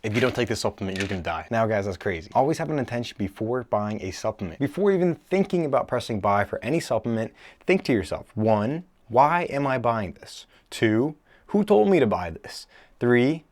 if you don't take this supplement, you're gonna die. Now guys, that's crazy. Always have an intention before buying a supplement. Before even thinking about pressing buy for any supplement, think to yourself, 1, why am I buying this? 2, who told me to buy this? 3,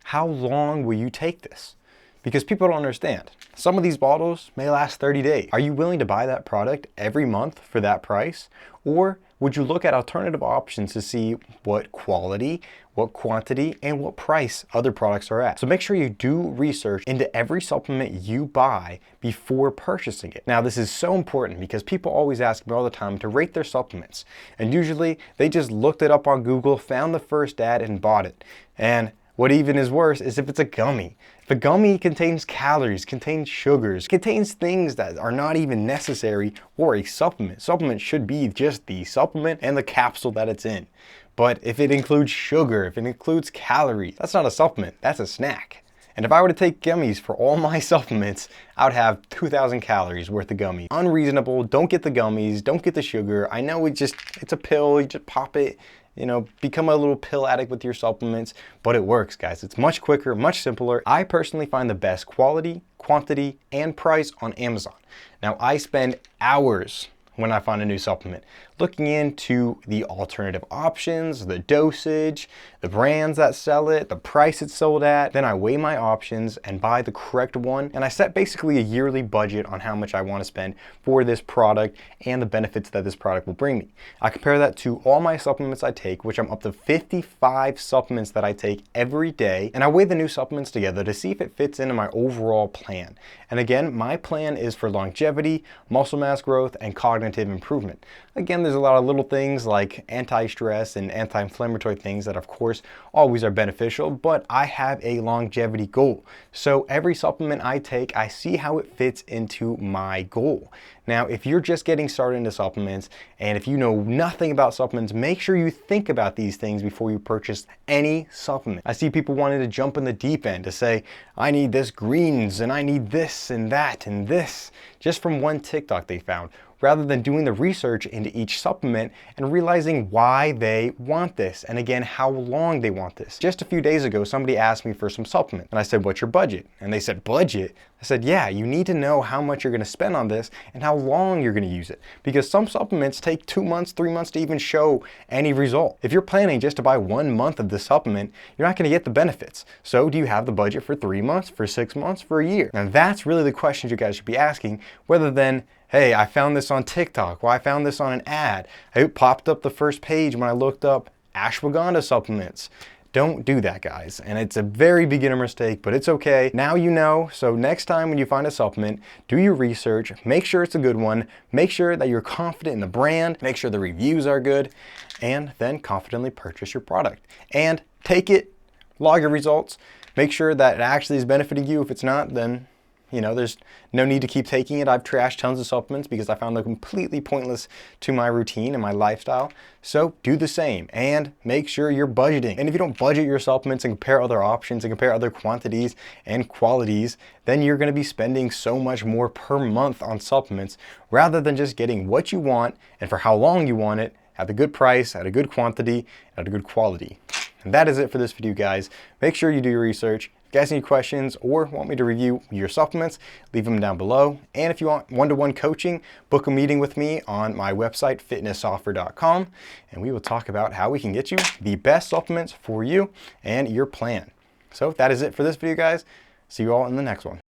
how long will you take this? Because people don't understand. Some of these bottles may last 30 days. Are you willing to buy that product every month for that price? Or would you look at alternative options to see what quality, what quantity, and what price other products are at? So make sure you do research into every supplement you buy before purchasing it. Now, this is so important because people always ask me all the time to rate their supplements. And usually they just looked it up on Google, found the first ad, and bought it. And what even is worse is if it's a gummy. If a gummy contains calories, contains sugars, contains things that are not even necessary for a supplement. Supplement should be just the supplement and the capsule that it's in. But if it includes sugar, if it includes calories, that's not a supplement, that's a snack. And if I were to take gummies for all my supplements, I would have 2,000 calories worth of gummies. Unreasonable, don't get the gummies, don't get the sugar. I know it's a pill, you just pop it, you know, become a little pill addict with your supplements, but it works, guys. It's much quicker, much simpler. I personally find the best quality, quantity, and price on Amazon. Now, I spend hours when I find a new supplement, looking into the alternative options, the dosage, the brands that sell it, the price it's sold at. Then I weigh my options and buy the correct one. And I set basically a yearly budget on how much I want to spend for this product and the benefits that this product will bring me. I compare that to all my supplements I take, which I'm up to 55 supplements that I take every day. And I weigh the new supplements together to see if it fits into my overall plan. And again, my plan is for longevity, muscle mass growth, and cognitive improvement. Again, there's a lot of little things like anti-stress and anti-inflammatory things that of course always are beneficial, but I have a longevity goal. So every supplement I take, I see how it fits into my goal. Now, if you're just getting started into supplements and if you know nothing about supplements, make sure you think about these things before you purchase any supplement. I see people wanting to jump in the deep end to say, I need this greens and I need this and that and this, just from one TikTok they found, rather than doing the research into each supplement and realizing why they want this, and again, how long they want this. Just a few days ago, somebody asked me for some supplement, and I said, what's your budget? And they said, budget? I said, yeah, you need to know how much you're gonna spend on this and how long you're gonna use it, because some supplements take 2 months, 3 months to even show any result. If you're planning just to buy 1 month of the supplement, you're not gonna get the benefits. So do you have the budget for 3 months, for 6 months, for a year? Now that's really the questions you guys should be asking, rather than, hey, I found this on TikTok, well, I found this on an ad. It popped up the first page when I looked up ashwagandha supplements. Don't do that, guys. And it's a very beginner mistake, but it's okay. Now you know, so next time when you find a supplement, do your research, make sure it's a good one, make sure that you're confident in the brand, make sure the reviews are good, and then confidently purchase your product. And take it, log your results, make sure that it actually is benefiting you. If it's not, then you know, there's no need to keep taking it. I've trashed tons of supplements because I found them completely pointless to my routine and my lifestyle. So do the same and make sure you're budgeting. And if you don't budget your supplements and compare other options and compare other quantities and qualities, then you're going to be spending so much more per month on supplements rather than just getting what you want and for how long you want it at a good price, at a good quantity, at a good quality. And that is it for this video, guys. Make sure you do your research. If you guys need questions or want me to review your supplements, leave them down below. And if you want one-to-one coaching, book a meeting with me on my website, fitnessoffer.com, and we will talk about how we can get you the best supplements for you and your plan. So that is it for this video, guys. See you all in the next one.